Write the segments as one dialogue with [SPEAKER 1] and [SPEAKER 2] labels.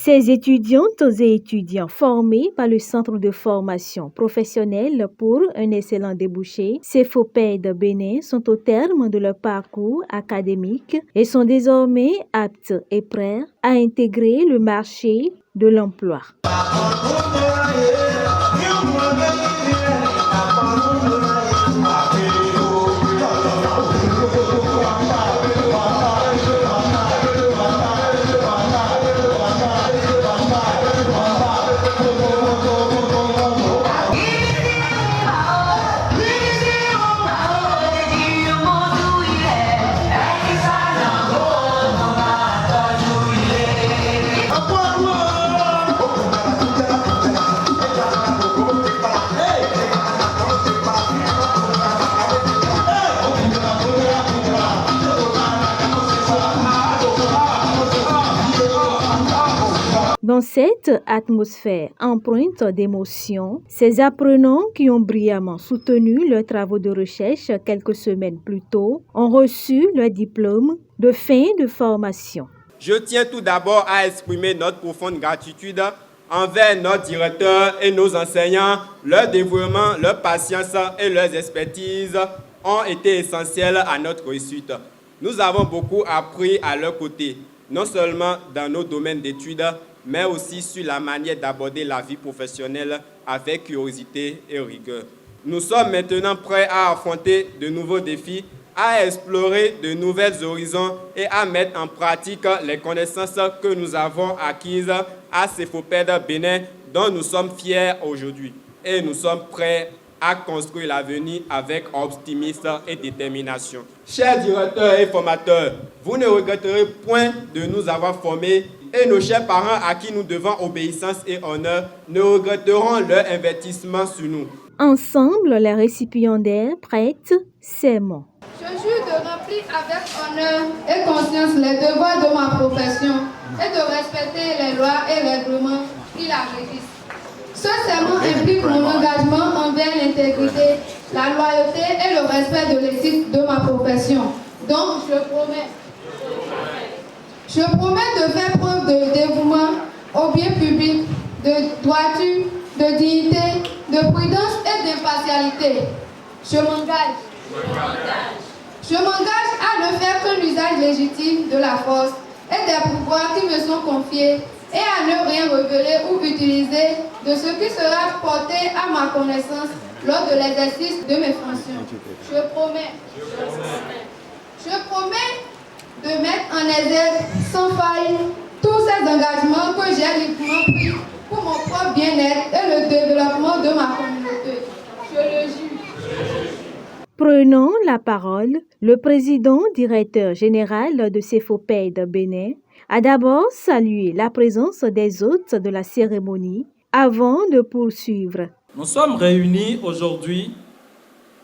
[SPEAKER 1] Ces étudiantes et étudiants formés par le Centre de formation professionnelle pour un excellent débouché, CEFOPED Bénin, sont au terme de leur parcours académique et sont désormais aptes et prêts à intégrer le marché de l'emploi. Dans cette atmosphère empreinte d'émotion, ces apprenants qui ont brillamment soutenu leurs travaux de recherche quelques semaines plus tôt ont reçu leur diplôme de fin de formation.
[SPEAKER 2] Je tiens tout d'abord à exprimer notre profonde gratitude envers nos directeurs et nos enseignants. Leur dévouement, leur patience et leur expertise ont été essentiels à notre réussite. Nous avons beaucoup appris à leur côté, non seulement dans nos domaines d'études, mais aussi sur la manière d'aborder la vie professionnelle avec curiosité et rigueur. Nous sommes maintenant prêts à affronter de nouveaux défis, à explorer de nouveaux horizons et à mettre en pratique les connaissances que nous avons acquises à CEFOPED Bénin, dont nous sommes fiers aujourd'hui. Et nous sommes prêts à construire l'avenir avec optimisme et détermination. Chers directeurs et formateurs, vous ne regretterez point de nous avoir formés et nos chers parents à qui nous devons obéissance et honneur ne regretteront leur investissement sur nous.
[SPEAKER 1] Ensemble, les récipiendaires prêtent serment.
[SPEAKER 3] Je jure de remplir avec honneur et conscience les devoirs de ma profession et de respecter les lois et règlements qui la régissent. Ce serment implique mon engagement envers l'intégrité, la loyauté et le respect de l'éthique de ma profession. Donc, je promets de faire preuve de dévouement au bien public, de droiture, de dignité, de prudence et d'impartialité. Je m'engage à ne faire que l'usage légitime de la force et des pouvoirs qui me sont confiés et à ne rien révéler ou utiliser de ce qui sera porté à ma connaissance lors de l'exercice de mes fonctions. Je promets de mettre en exergue sans faille tous ces engagements que j'ai librement pris pour mon propre bien-être et le développement de ma communauté. Je le jure.
[SPEAKER 1] Prenant la parole, le président directeur général de CEFOPED Bénin a d'abord salué la présence des hôtes de la cérémonie avant de poursuivre.
[SPEAKER 4] Nous sommes réunis aujourd'hui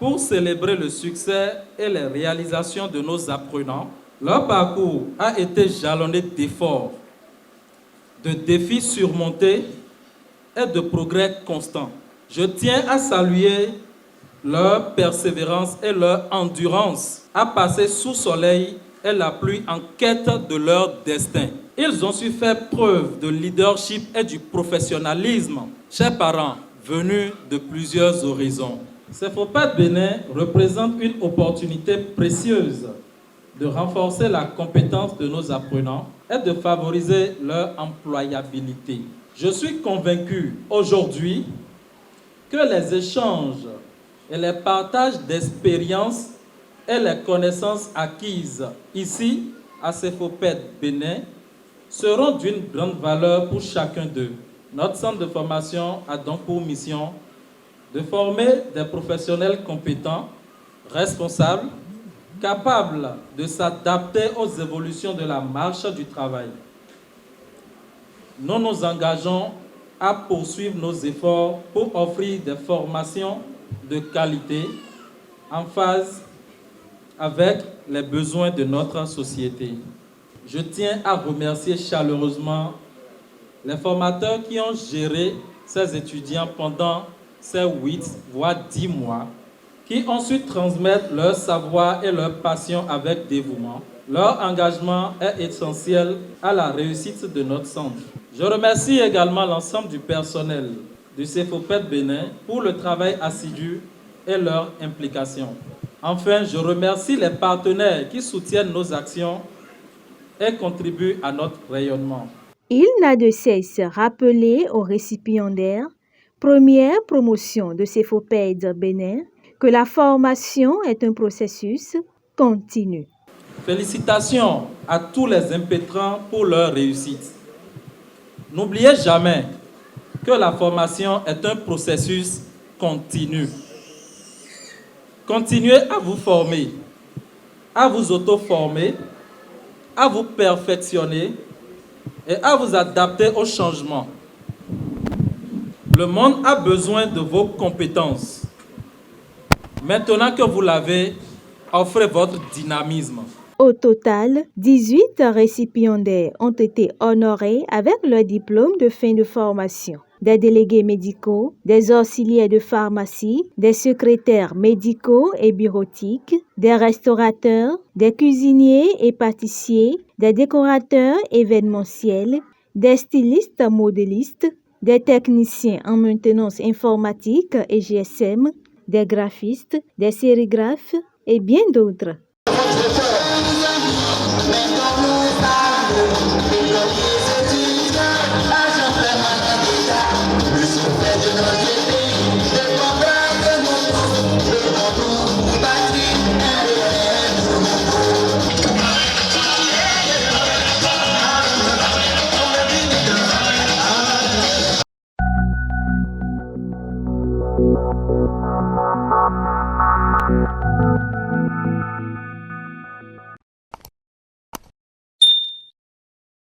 [SPEAKER 4] pour célébrer le succès et les réalisations de nos apprenants. Leur parcours a été jalonné d'efforts, de défis surmontés et de progrès constants. Je tiens à saluer leur persévérance et leur endurance à passer sous soleil et la pluie en quête de leur destin. Ils ont su faire preuve de leadership et du professionnalisme. Chers parents, venus de plusieurs horizons, CEFOPED Bénin représente une opportunité précieuse de renforcer la compétence de nos apprenants et de favoriser leur employabilité. Je suis convaincu aujourd'hui que les échanges et les partages d'expériences et les connaissances acquises ici à CEFOPED Bénin seront d'une grande valeur pour chacun d'eux. Notre centre de formation a donc pour mission de former des professionnels compétents, responsables, capables de s'adapter aux évolutions de la marche du travail. Nous nous engageons à poursuivre nos efforts pour offrir des formations de qualité en phase avec les besoins de notre société. Je tiens à remercier chaleureusement les formateurs qui ont géré ces étudiants pendant ces 8 voire 10 mois, qui ont su transmettre leur savoir et leur passion avec dévouement. Leur engagement est essentiel à la réussite de notre centre. Je remercie également l'ensemble du personnel du CEFOPED Bénin pour le travail assidu et leur implication. Enfin, je remercie les partenaires qui soutiennent nos actions et contribuent à notre rayonnement.
[SPEAKER 1] Il n'a de cesse rappeler aux récipiendaires, première promotion de CEFOPED Bénin, que la formation est un processus continu.
[SPEAKER 4] Félicitations à tous les impétrants pour leur réussite. N'oubliez jamais que la formation est un processus continu. Continuez à vous former, à vous auto-former, à vous perfectionner et à vous adapter aux changements. Le monde a besoin de vos compétences. Maintenant que vous l'avez, offrez votre dynamisme.
[SPEAKER 1] Au total, 18 récipiendaires ont été honorés avec leur diplôme de fin de formation. Des délégués médicaux, des auxiliaires de pharmacie, des secrétaires médicaux et bureautiques, des restaurateurs, des cuisiniers et pâtissiers, des décorateurs événementiels, des stylistes modélistes, des techniciens en maintenance informatique et GSM, des graphistes, des sérigraphes et bien d'autres.